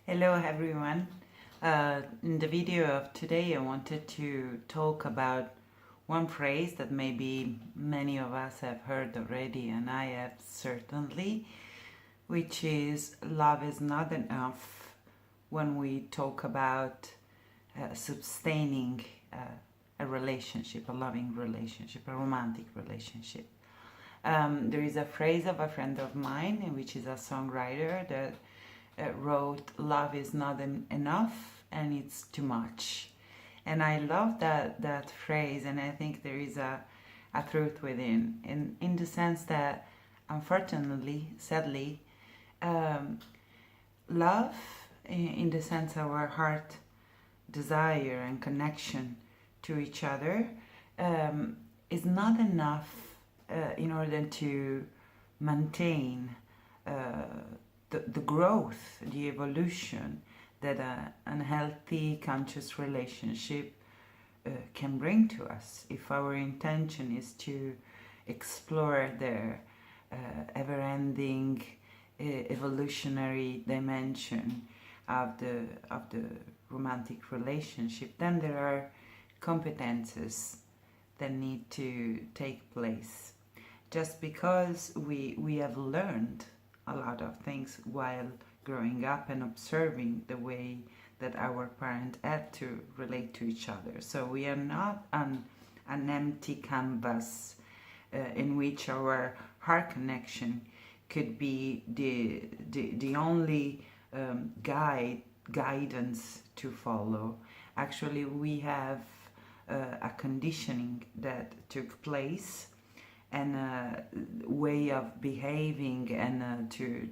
Hello everyone. In the video of today I wanted to talk about one phrase that maybe many of us have heard already, and I have certainly, which is love is not enough when we talk about sustaining a relationship, a loving relationship, a romantic relationship. There is a phrase of a friend of mine, which is a songwriter, that wrote, "Love is not enough and it's too much." And I love that phrase, and I think there is a truth within, in the sense that, unfortunately, sadly, love, in the sense of our heart desire and connection to each other, is not enough in order to maintain the growth, the evolution that an healthy, conscious relationship can bring to us. If our intention is to explore the ever-ending evolutionary dimension of the romantic relationship, then there are competences that need to take place. Just because we have learned a lot of things while growing up and observing the way that our parents had to relate to each other. So we are not an empty canvas in which our heart connection could be the only guidance to follow. Actually, we have a conditioning that took place, and a way of behaving, and to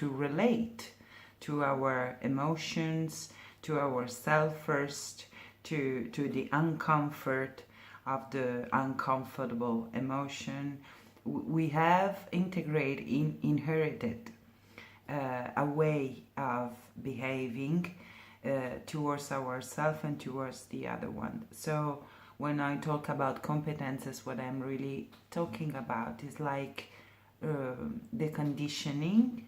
relate to our emotions, to ourselves first, to the uncomfort of the uncomfortable emotion. We have inherited a way of behaving towards ourselves and towards the other one. So when I talk about competences, what I'm really talking about is like the conditioning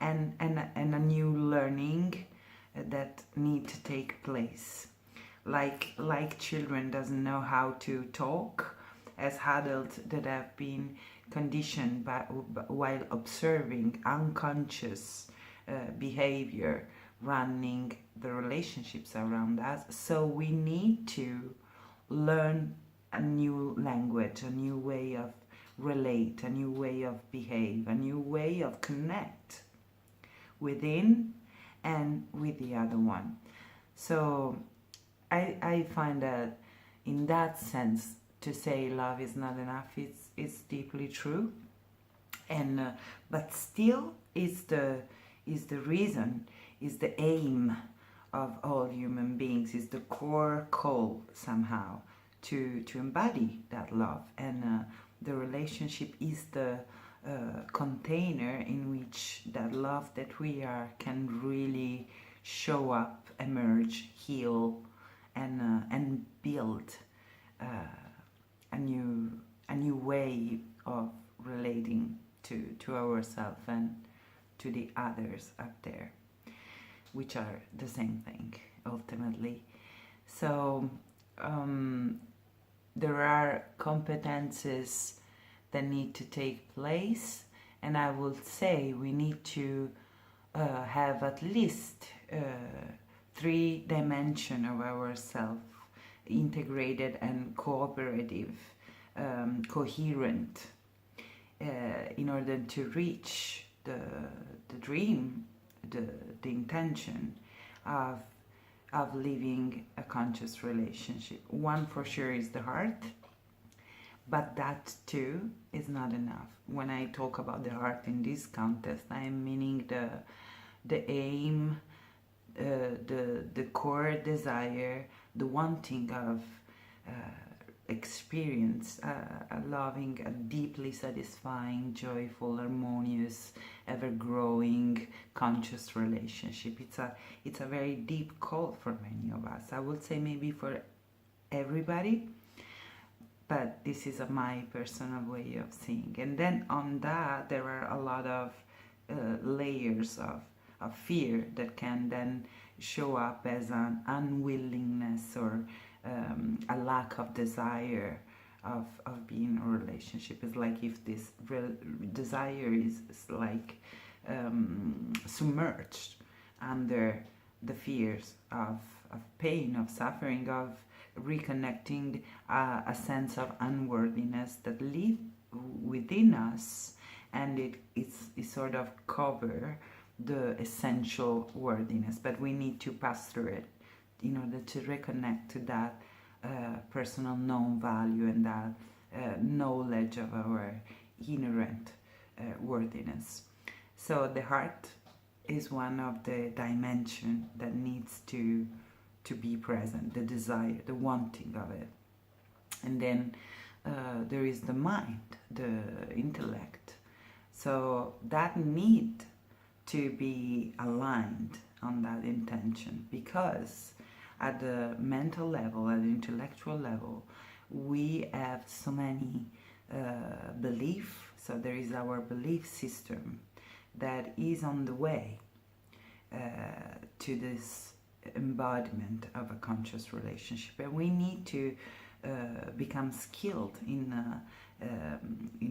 and a new learning that need to take place. Like children doesn't know how to talk, as adults that have been conditioned while observing unconscious behavior running the relationships around us. So we need to learn a new language, a new way of relate, a new way of behave, a new way of connect within and with the other one. So I find that in that sense, to say love is not enough, it's deeply true, and but still is the reason, is the aim of all human beings, is the core call somehow to embody that love. And the relationship is the container in which that love that we are can really show up, emerge, heal, and build a new way of relating to ourselves and to the others up there, which are the same thing ultimately. So there are competences that need to take place, and I will say we need to have at least 3 dimensions of ourselves integrated and cooperative, coherent, in order to reach the dream, the intention of living a conscious relationship. One for sure is the heart, but that too is not enough. When I talk about the heart in this context, I am meaning the aim, the core desire, the wanting of experience a loving, a deeply satisfying, joyful, harmonious, ever-growing, conscious relationship. It's a very deep call for many of us. I would say maybe for everybody, but this is my personal way of seeing. And then on that, there are a lot of layers of of fear that can then show up as an unwillingness or a lack of desire of being in a relationship. It's like if this desire is like submerged under the fears of pain, of suffering, of reconnecting a sense of unworthiness that live within us, and it's sort of cover the essential worthiness, but we need to pass through it in order to reconnect to that personal known value and that knowledge of our inherent worthiness. So the heart is one of the dimension that needs to be present, the desire, the wanting of it. And then there is the mind, the intellect. So that need to be aligned on that intention, because at the mental level, at the intellectual level, we have so many beliefs. So there is our belief system that is on the way to this embodiment of a conscious relationship, and we need to become skilled in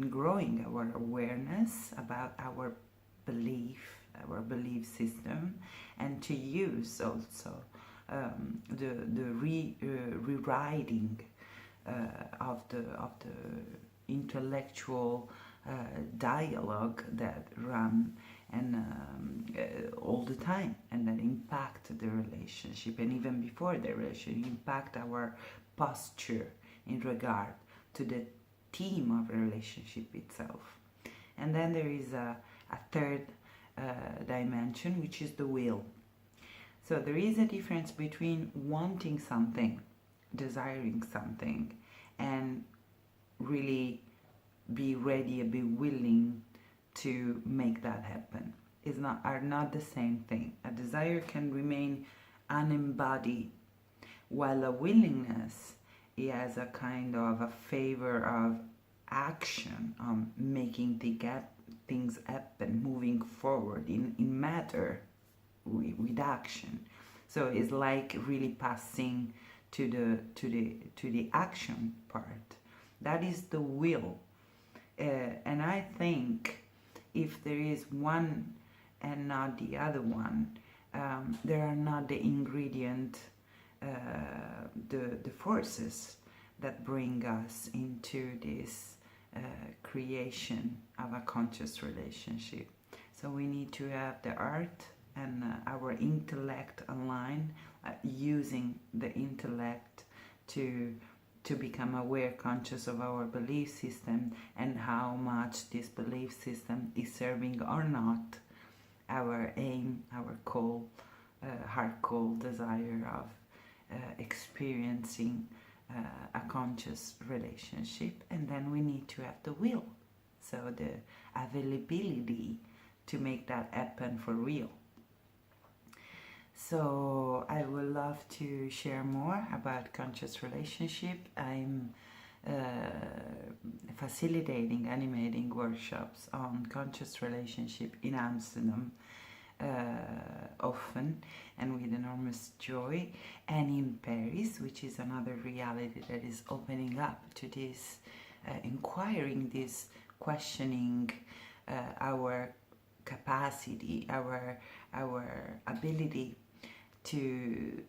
growing our awareness about our belief system, and to use also the rewriting of the intellectual dialogue that run and all the time, and that impact the relationship, and even before the relationship impact our posture in regard to the theme of the relationship itself. And then there is a third dimension, which is the will. So there is a difference between wanting something, desiring something, and really be ready and be willing to make that happen. Are not the same thing. A desire can remain unembodied, while a willingness is a kind of a favor of action, making things happen, moving forward in matter with action. So it's like really passing to the action part. That is the will. And I think if there is one and not the other one, there are not the ingredient, the forces that bring us into this creation of a conscious relationship. So we need to have the art and our intellect aligned, using the intellect to become aware, conscious of our belief system, and how much this belief system is serving or not our aim, our call, heart call, desire of experiencing a conscious relationship. And then we need to have the will, so the availability to make that happen for real. So I would love to share more about conscious relationship. I'm facilitating, animating workshops on conscious relationship in Amsterdam often and with enormous joy, and in Paris, which is another reality that is opening up to this inquiring, this questioning our capacity, our ability to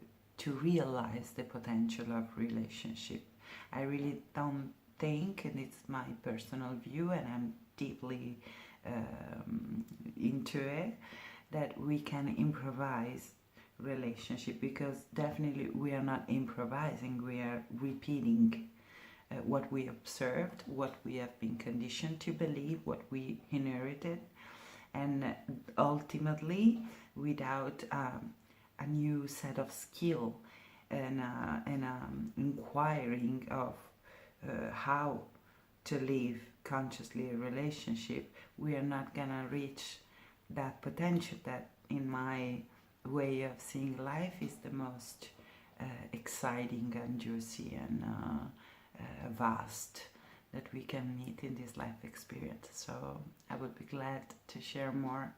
realize the potential of relationship. I really don't think, and it's my personal view, and I'm deeply into it, that we can improvise relationship, because definitely we are not improvising, we are repeating what we observed, what we have been conditioned to believe, what we inherited, and ultimately without a new set of skill and inquiring of how to live consciously a relationship, we are not gonna reach that potential that, in my way of seeing life, is the most exciting and juicy and vast that we can meet in this life experience. So I would be glad to share more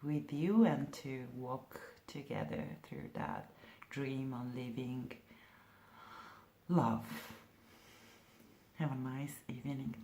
with you and to walk together through that dream on living love. Have a nice evening.